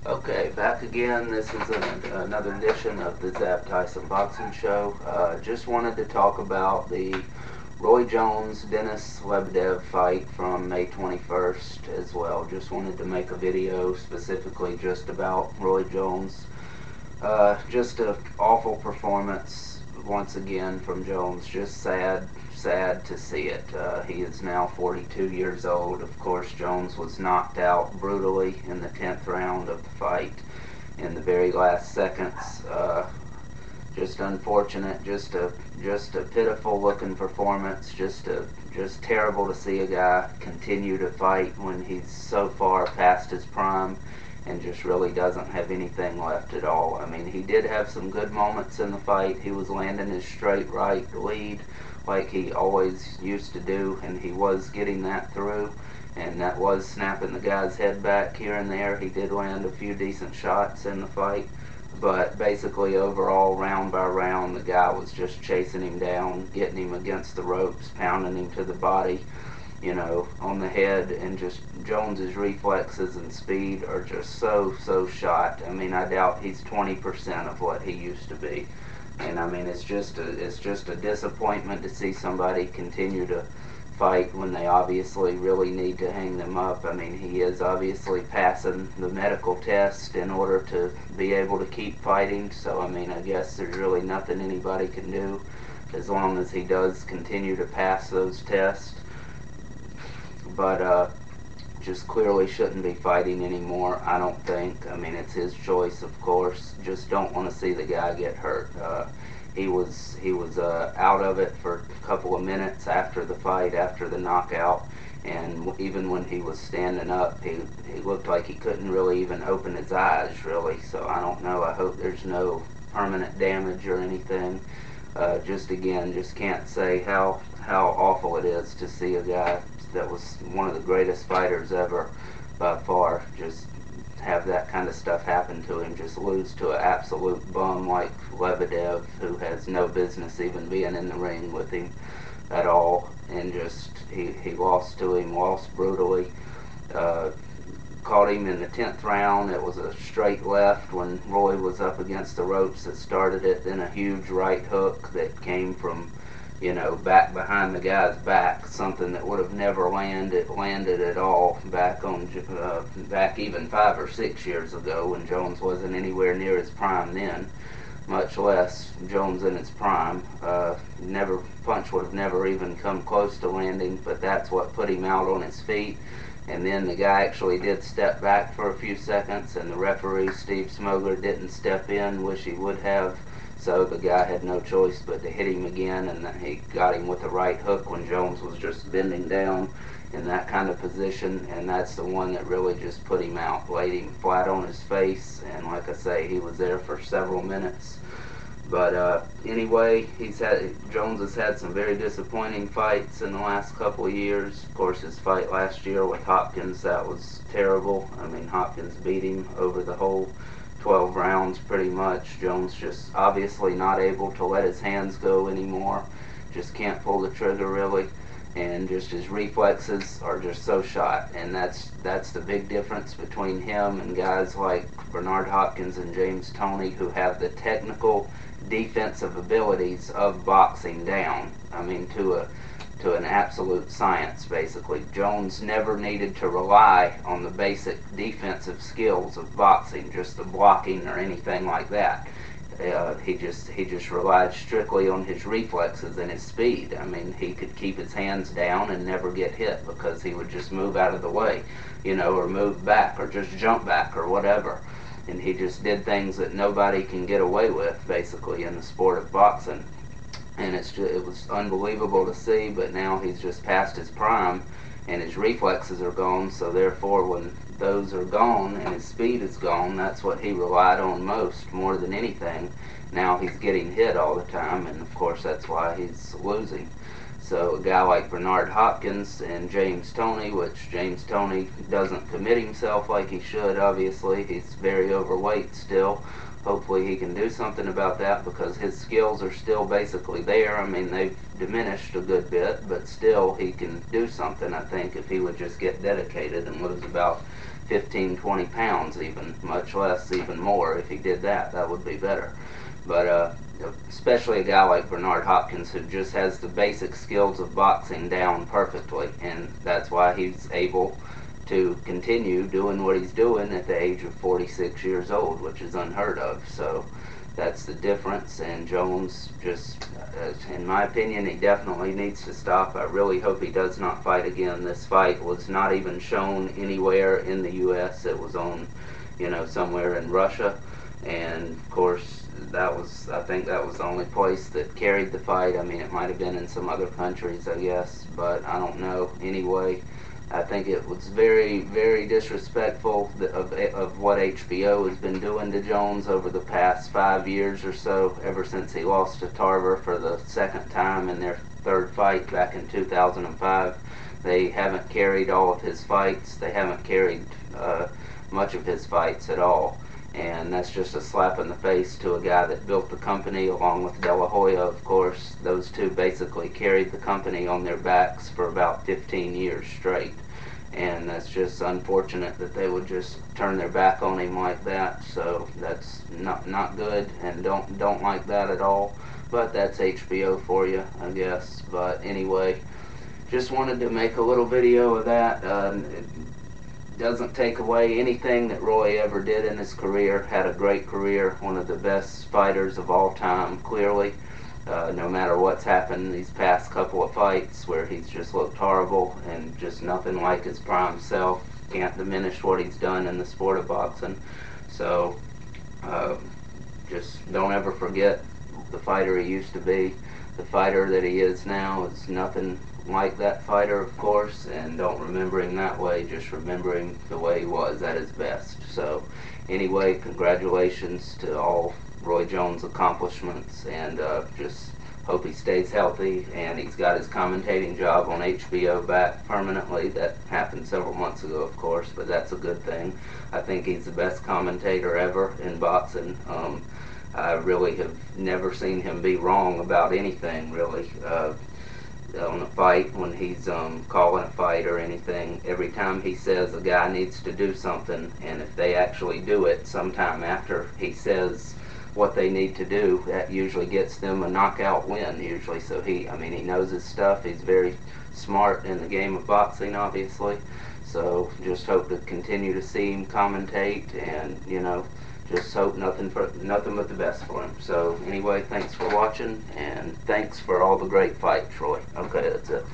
Okay, back again. This is another edition of the Zabtyson Boxing Show. Just wanted to talk about the Roy Jones-Dennis Lebedev fight from May 21st as well. Just wanted to make a video specifically just about Roy Jones. Just an awful performance once again from Jones. Just sad to see it. He is now 42 years old. Of course, Jones was knocked out brutally in the 10th round of the fight in the very last seconds. Just unfortunate. Just a pitiful looking performance. Just terrible to see a guy continue to fight when he's so far past his prime and just really doesn't have anything left at all. I mean, he did have some good moments in the fight. He was landing his straight right lead like he always used to do, and he was getting that through, and that was snapping the guy's head back here and there. He did land a few decent shots in the fight, but basically overall, round by round, the guy was just chasing him down, getting him against the ropes, pounding him to the body, you know, on the head, and just Jones's reflexes and speed are just so shot. I mean, I doubt he's 20% of what he used to be. And I mean, it's just a disappointment to see somebody continue to fight when they obviously really need to hang them up. I mean, he is obviously passing the medical test in order to be able to keep fighting. So I mean, I guess there's really nothing anybody can do as long as he does continue to pass those tests. But just clearly shouldn't be fighting anymore, I don't think. I mean, it's his choice, of course. Just don't want to see the guy get hurt. He was out of it for a couple of minutes after the fight, after the knockout, and even when he was standing up, he looked like he couldn't really even open his eyes, really. So I don't know. I hope there's no permanent damage or anything. Just can't say how awful it is to see a guy that was one of the greatest fighters ever by far just have that kind of stuff happen to him, just lose to an absolute bum like Lebedev, who has no business even being in the ring with him at all, and just he lost to him, lost brutally. Caught him in the 10th round. It was a straight left when Roy was up against the ropes that started it, then a huge right hook that came from, you know, back behind the guy's back, something that would have never landed at all back even 5 or 6 years ago when Jones wasn't anywhere near his prime then, much less Jones in his prime. Punch would have never even come close to landing, but that's what put him out on his feet. And then the guy actually did step back for a few seconds, and the referee, Steve Smogler, didn't step in, wish he would have. So the guy had no choice but to hit him again, and he got him with a right hook when Jones was just bending down in that kind of position, and that's the one that really just put him out, laid him flat on his face, and like I say, he was there for several minutes. But anyway, Jones has had some very disappointing fights in the last couple of years. Of course, his fight last year with Hopkins, that was terrible. I mean, Hopkins beat him over the whole 12 rounds pretty much. Jones just obviously not able to let his hands go anymore. Just can't pull the trigger really. And just his reflexes are just so shot. And that's the big difference between him and guys like Bernard Hopkins and James Toney, who have the technical defensive abilities of boxing down. I mean, to an absolute science, basically. Jones never needed to rely on the basic defensive skills of boxing, just the blocking or anything like that. He just relied strictly on his reflexes and his speed. I mean, he could keep his hands down and never get hit because he would just move out of the way, you know, or move back or just jump back or whatever. And he just did things that nobody can get away with, basically, in the sport of boxing. And it was unbelievable to see, but now he's just past his prime, and his reflexes are gone, so therefore when those are gone and his speed is gone, that's what he relied on most, more than anything. Now he's getting hit all the time, and of course that's why he's losing. So a guy like Bernard Hopkins and James Toney, which James Toney doesn't commit himself like he should, obviously. He's very overweight still. Hopefully he can do something about that because his skills are still basically there. I mean, they've diminished a good bit, but still he can do something, I think, if he would just get dedicated and lose about 15, 20 pounds even, much less even more. If he did that, that would be better. But especially a guy like Bernard Hopkins, who just has the basic skills of boxing down perfectly, and that's why he's able to continue doing what he's doing at the age of 46 years old, which is unheard of. So that's the difference. And Jones, just in my opinion, he definitely needs to stop. I really hope he does not fight again. This fight was not even shown anywhere in the U.S. It was on, somewhere in Russia, and of course I think that was the only place that carried the fight. I mean, it might have been in some other countries, I guess, but I don't know. Anyway, I think it was very, very disrespectful of what HBO has been doing to Jones over the past 5 years or so, ever since he lost to Tarver for the second time in their third fight back in 2005. They haven't carried all of his fights. They haven't carried much of his fights at all. And that's just a slap in the face to a guy that built the company, along with De La Hoya, of course. Those two basically carried the company on their backs for about 15 years straight. And that's just unfortunate that they would just turn their back on him like that. So that's not good, and don't like that at all. But that's HBO for you, I guess. But anyway, just wanted to make a little video of that. Doesn't take away anything that Roy ever did in his career. Had a great career, one of the best fighters of all time, clearly. No matter what's happened these past couple of fights where he's just looked horrible and just nothing like his prime self. Can't diminish what he's done in the sport of boxing. So just don't ever forget the fighter he used to be. The fighter that he is now is nothing like that fighter, of course, and don't remember him that way. Just remember him the way he was at his best. So anyway, congratulations to all Roy Jones' accomplishments, and just hope he stays healthy. And he's got his commentating job on HBO back permanently. That happened several months ago, of course, but that's a good thing. I think he's the best commentator ever in boxing. I really have never seen him be wrong about anything, really. On a fight, when he's calling a fight or anything, every time he says a guy needs to do something, and if they actually do it sometime after he says what they need to do, that usually gets them a knockout win, usually. So he knows his stuff. He's very smart in the game of boxing, obviously. So just hope to continue to see him commentate, and just hope nothing but the best for him. So anyway, thanks for watching, and thanks for all the great fights, Troy. Okay, that's it.